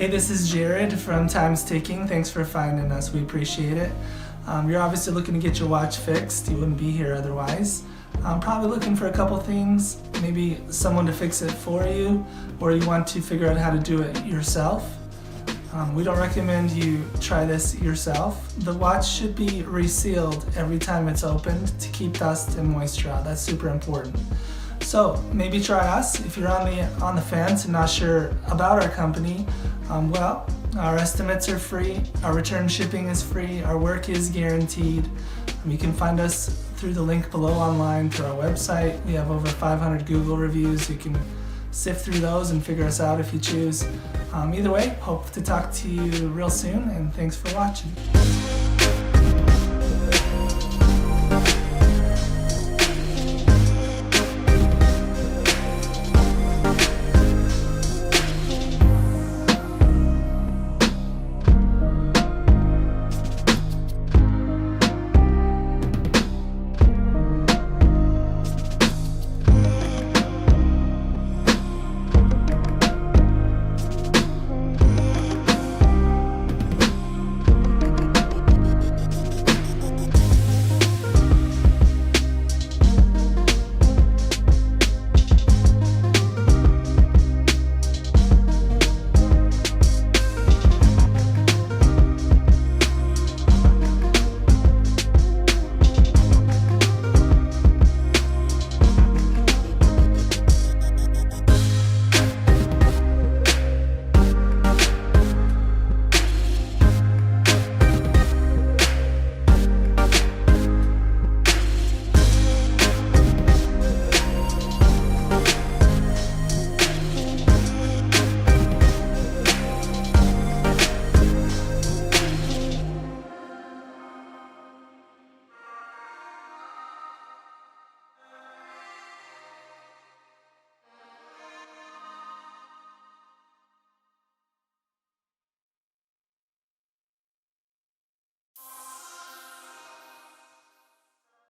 Hey, this is Jared from Time's Ticking. Thanks for finding us. We appreciate it. You're obviously looking to get your watch fixed. You wouldn't be here otherwise. Probably looking for a couple things, maybe someone to fix it for you, or you want to figure out how to do it yourself. We don't recommend you try this yourself. The watch should be resealed every time it's opened to keep dust and moisture out. That's super important. So maybe try us. If you're on the fence and not sure about our company, well, our estimates are free, our return shipping is free, our work is guaranteed. You can find us through the link below online through our website. We have over 500 Google reviews. You can sift through those and figure us out if you choose. Either way, hope to talk to you real soon, and thanks for watching.